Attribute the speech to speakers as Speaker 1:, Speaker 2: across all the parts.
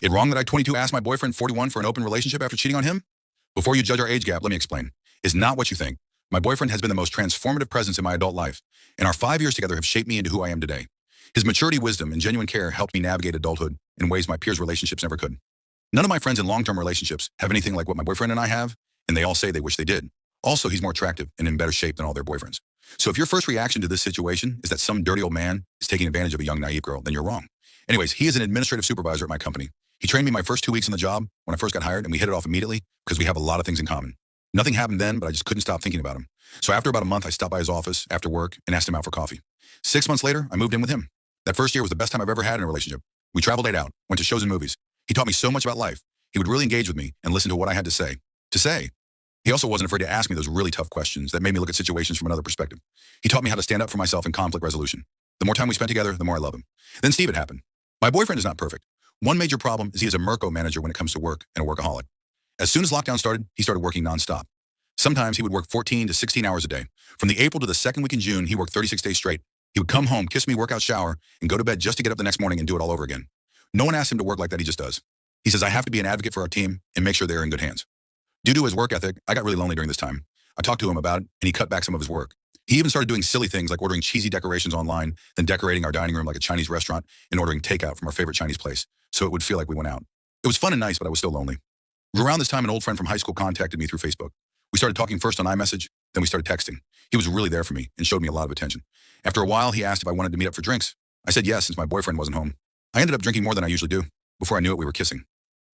Speaker 1: It wrong that I, 22, asked my boyfriend, 41, for an open relationship after cheating on him? Before you judge our age gap, let me explain. It's not what you think. My boyfriend has been the most transformative presence in my adult life, and our 5 years together have shaped me into who I am today. His maturity, wisdom, and genuine care helped me navigate adulthood in ways my peers' relationships never could. None of my friends in long-term relationships have anything like what my boyfriend and I have, and they all say they wish they did. Also, he's more attractive and in better shape than all their boyfriends. So if your first reaction to this situation is that some dirty old man is taking advantage of a young, naive girl, then you're wrong. Anyways, he is an administrative supervisor at my company. He trained me my first 2 weeks on the job when I first got hired, and we hit it off immediately because we have a lot of things in common. Nothing happened then, but I just couldn't stop thinking about him. So after about a month, I stopped by his office after work and asked him out for coffee. 6 months later, I moved in with him. That first year was the best time I've ever had in a relationship. We traveled, ate out, went to shows and movies. He taught me so much about life. He would really engage with me and listen to what I had to say. He also wasn't afraid to ask me those really tough questions that made me look at situations from another perspective. He taught me how to stand up for myself in conflict resolution. The more time we spent together, the more I love him. Then Steve had happened. My boyfriend is not perfect. One major problem is he is a micromanager when it comes to work and a workaholic. As soon as lockdown started, he started working nonstop. Sometimes he would work 14 to 16 hours a day. From the April to the second week in June, he worked 36 days straight. He would come home, kiss me, work out, shower, and go to bed just to get up the next morning and do it all over again. No one asked him to work like that, he just does. He says, I have to be an advocate for our team and make sure they're in good hands. Due to his work ethic, I got really lonely during this time. I talked to him about it, and he cut back some of his work. He even started doing silly things like ordering cheesy decorations online, then decorating our dining room like a Chinese restaurant, and ordering takeout from our favorite Chinese place, so it would feel like we went out. It was fun and nice, but I was still lonely. Around this time, an old friend from high school contacted me through Facebook. We started talking first on iMessage, then we started texting. He was really there for me and showed me a lot of attention. After a while, he asked if I wanted to meet up for drinks. I said yes, since my boyfriend wasn't home. I ended up drinking more than I usually do. Before I knew it, we were kissing.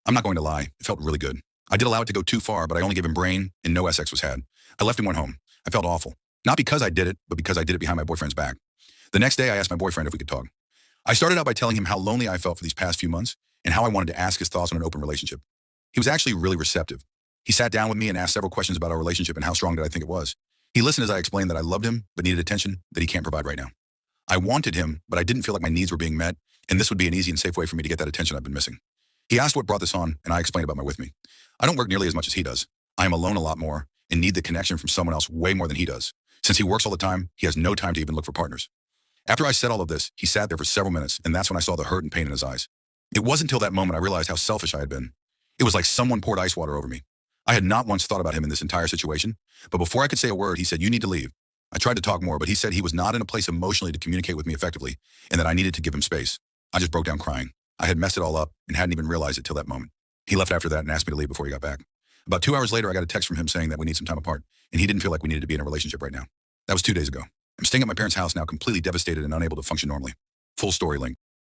Speaker 1: I'm not going to lie, it felt really good. I did allow it to go too far, but I only gave him brain and no sex was had. I left and went home. I felt awful. Not because I did it, but because I did it behind my boyfriend's back. The next day, I asked my boyfriend if we could talk. I started out by telling him how lonely I felt for these past few months and how I wanted to ask his thoughts on an open relationship. He was actually really receptive. He sat down with me and asked several questions about our relationship and how strong did I think it was. He listened as I explained that I loved him, but needed attention that he can't provide right now. I wanted him, but I didn't feel like my needs were being met, and this would be an easy and safe way for me to get that attention I've been missing. He asked what brought this on, and I explained about my with me. I don't work nearly as much as he does. I am alone a lot more and need the connection from someone else way more than he does. Since he works all the time, he has no time to even look for partners. After I said all of this, he sat there for several minutes, and that's when I saw the hurt and pain in his eyes. It wasn't until that moment I realized how selfish I had been. It was like someone poured ice water over me. I had not once thought about him in this entire situation, but before I could say a word, he said, you need to leave. I tried to talk more, but he said he was not in a place emotionally to communicate with me effectively and that I needed to give him space. I just broke down crying. I had messed it all up and hadn't even realized it till that moment. He left after that and asked me to leave before he got back. About 2 hours later, I got a text from him saying that we need some time apart, and he didn't feel like we needed to be in a relationship right now. That was 2 days ago. I'm staying at my parents' house now, completely devastated and unable to function normally. Full story link.